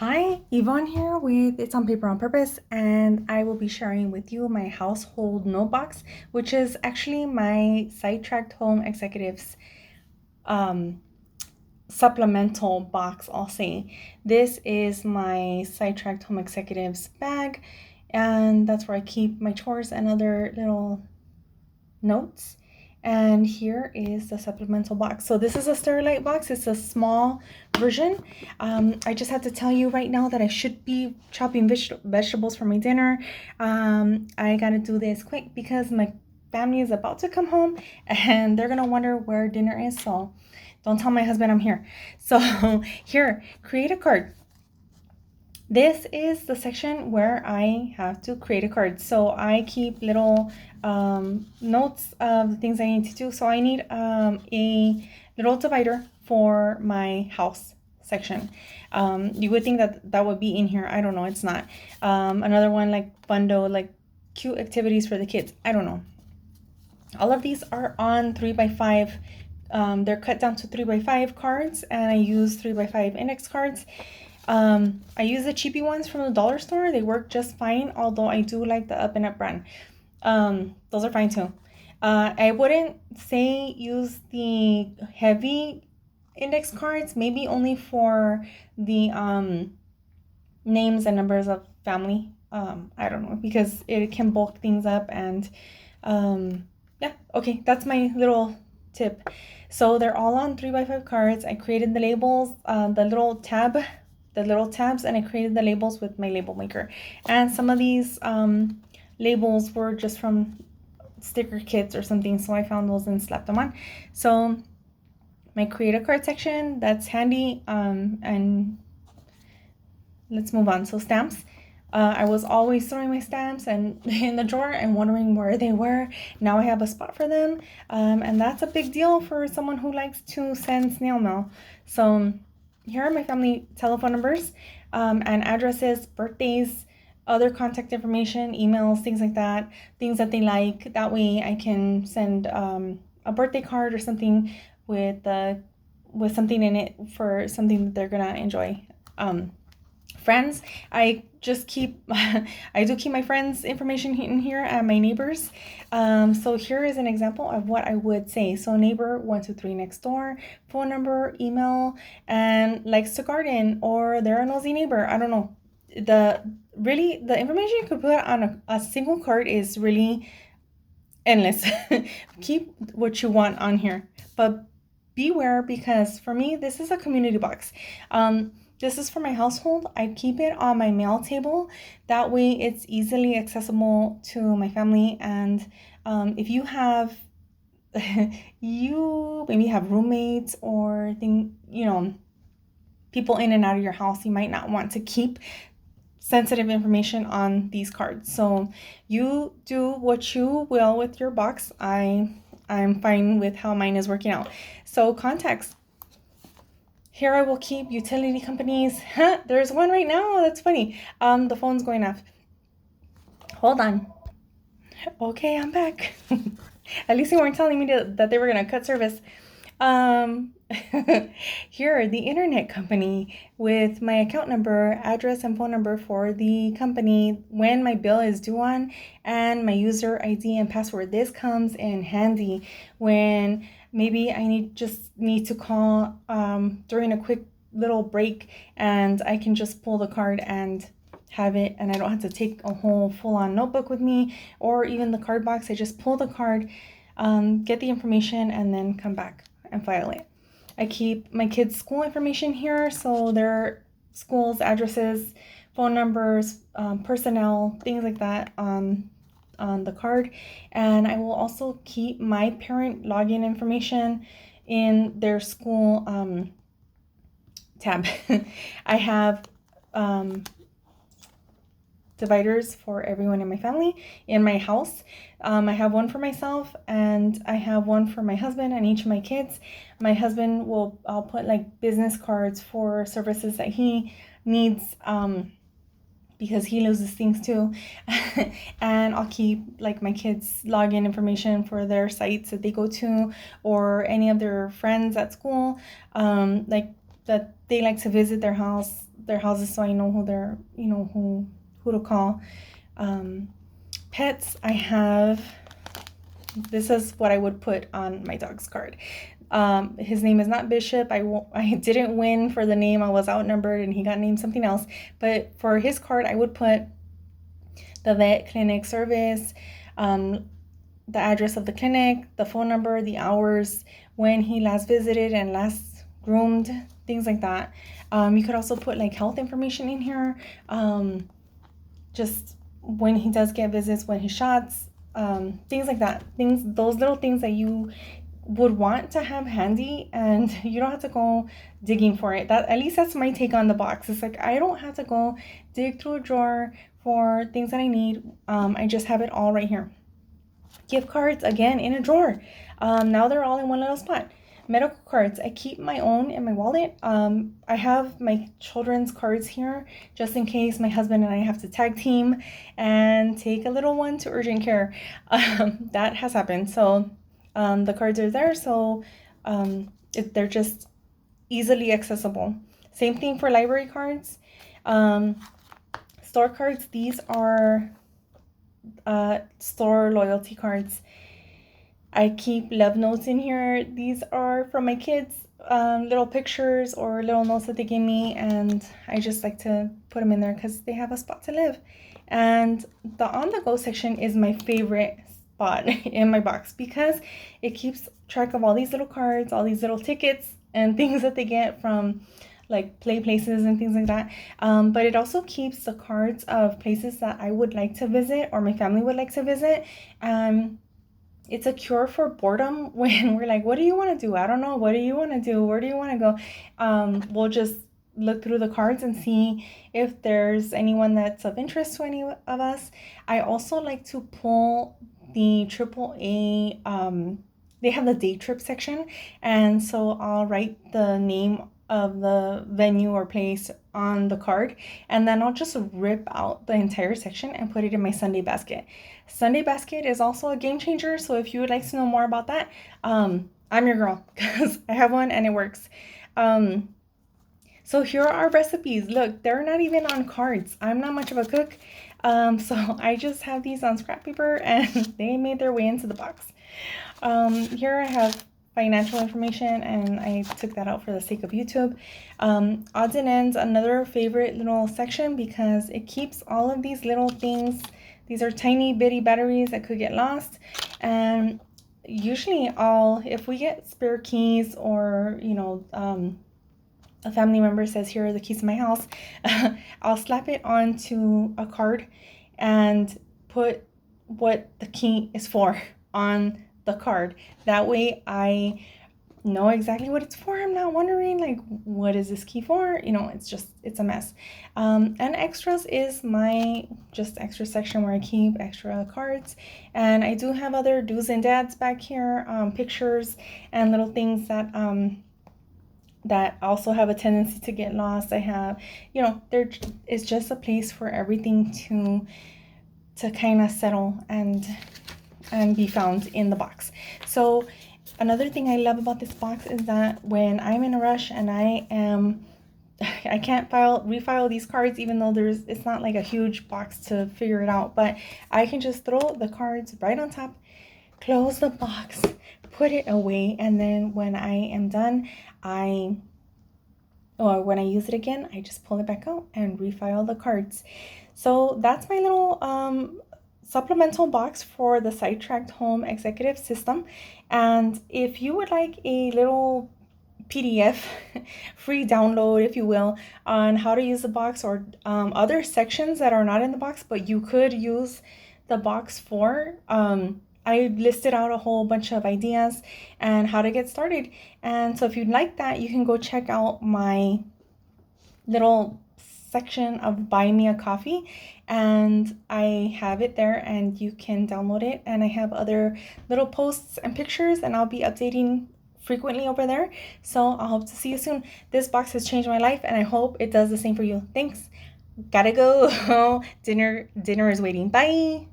Hi, Yvonne here with It's on Paper on Purpose, and I will be sharing with you my household note box, which is actually my Sidetracked Home Executive's um, supplemental box, I'll say. This is my Sidetracked Home Executive's bag, and that's where I keep my chores and other little notes. And here is the supplemental box. So this is a Sterilite box. It's a small version. I just have to tell you right now that I should be chopping vegetables for my dinner. I gotta do this quick because my family is about to come home and they're gonna wonder where dinner is. So don't tell my husband I'm here. So here, create a card. This is the section where I have to create a card. So I keep little notes of the things I need to do. So I need a little divider for my house section. You would think that that would be in here. I don't know. It's not. Another one like bundle, like cute activities for the kids. I don't know. All of these are on 3x5. They're cut down to 3x5 cards, and I use 3x5 index cards. I use the cheapy ones from the dollar store. They work just fine, although I do like the Up and Up brand. Those are fine too. I wouldn't say use the heavy index cards, maybe only for the names and numbers of family. I don't know, because it can bulk things up and yeah, okay, that's my little tip. So they're all on 3x5 cards. I created the labels, the little tabs, and I created the labels with my label maker. And some of these labels were just from sticker kits or something, so I found those and slapped them on. So my create a card section, that's handy. And let's move on. So stamps. I was always throwing my stamps and in the drawer and wondering where they were. Now I have a spot for them, and that's a big deal for someone who likes to send snail mail. So here are my family telephone numbers and addresses, birthdays, other contact information, emails, things like that, things that they like. That way I can send a birthday card or something with something in it for something that they're gonna enjoy. Friends, I just keep I do keep my friends information in here and my neighbors. So here is an example of what I would say. So neighbor 123 next door, phone number, email, and likes to garden, or they're a nosy neighbor. I don't know. The information you could put on a single card is really endless. Keep what you want on here, but beware, because for me this is a community box. This is for my household. I keep it on my mail table. That way it's easily accessible to my family. And if you have, you maybe have roommates or people in and out of your house, you might not want to keep sensitive information on these cards. So you do what you will with your box. I'm fine with how mine is working out. So contacts. Here I will keep utility companies. There's one right now. That's funny. The phone's going off. Hold on. Okay, I'm back. At least they weren't telling me that they were gonna cut service. Here, the internet company with my account number, address, and phone number for the company, when my bill is due on, and my user ID and password. This comes in handy when maybe I just need to call during a quick little break, and I can just pull the card and have it, and I don't have to take a whole full-on notebook with me or even the card box. I just pull the card, get the information, and then come back and file it. I keep my kids' school information here, so their schools, addresses, phone numbers, personnel, things like that on the card. And I will also keep my parent login information in their school tab. I have dividers for everyone in my family in my house. I have one for myself and I have one for my husband and each of my kids. My husband I'll put like business cards for services that he needs, because he loses things too. And I'll keep like my kids' login information for their sites that they go to, or any of their friends at school, like that they like to visit their houses, so I know who they're, who to call. Pets, I have, this is what I would put on my dog's card. His name is not Bishop. I didn't win for the name. I was outnumbered and he got named something else. But for his card, I would put the vet clinic service, the address of the clinic, the phone number, the hours, when he last visited and last groomed, things like that. You could also put like health information in here, just when he does get visits, when he shots, things like that. Those little things that you would want to have handy, and you don't have to go digging for it. At least that's my take on the box. It's like I don't have to go dig through a drawer for things that I need. I just have it all right here. Gift cards, again, in a drawer. Now they're all in one little spot. Medical cards, I keep my own in my wallet. I have my children's cards here just in case my husband and I have to tag team and take a little one to urgent care. That has happened. So the cards are there, so they're just easily accessible. Same thing for library cards. Store cards, these are store loyalty cards. I keep love notes in here. These are from my kids, little pictures or little notes that they give me, and I just like to put them in there because they have a spot to live. And the on-the-go section is my favorite spot in my box because it keeps track of all these little cards, all these little tickets and things that they get from like play places and things like that. But it also keeps the cards of places that I would like to visit or my family would like to visit. It's a cure for boredom when we're like, what do you want to do? I don't know. What do you want to do? Where do you want to go? We'll just look through the cards and see if there's anyone that's of interest to any of us. I also like to pull the AAA, they have the day trip section, and so I'll write the name of the venue or place on the card, and then I'll just rip out the entire section and put it in my Sunday basket. Sunday basket is also a game changer, so if you would like to know more about that, I'm your girl because I have one and it works. So here are our recipes. Look, they're not even on cards. I'm not much of a cook, so I just have these on scrap paper and they made their way into the box. Here I have financial information, and I took that out for the sake of YouTube. Odds and ends, another favorite little section because it keeps all of these little things. These are tiny bitty batteries that could get lost, and usually if we get spare keys or a family member says, here are the keys to my house, I'll slap it onto a card and put what the key is for on the card. That way I know exactly what it's for. I'm not wondering like, what is this key for? It's a mess. And extras is my just extra section where I keep extra cards, and I do have other do's and dads back here, pictures and little things that also have a tendency to get lost. I have, there is just a place for everything to kind of settle and be found in the box. So another thing I love about this box is that when I'm in a rush and I can't refile these cards, even though it's not like a huge box to figure it out, but I can just throw the cards right on top, close the box, put it away, and then when I am done, when I use it again, I just pull it back out and refile the cards. So that's my little supplemental box for the Sidetracked Home Executive system. And if you would like a little PDF free download, if you will, on how to use the box or other sections that are not in the box but you could use the box for, I listed out a whole bunch of ideas and how to get started. And so if you'd like that, you can go check out my little section of Buy Me a Coffee, and I have it there and you can download it, and I have other little posts and pictures, and I'll be updating frequently over there. So I hope to see you soon. This box has changed my life, and I hope it does the same for you. Thanks. Gotta go. Dinner is waiting. Bye.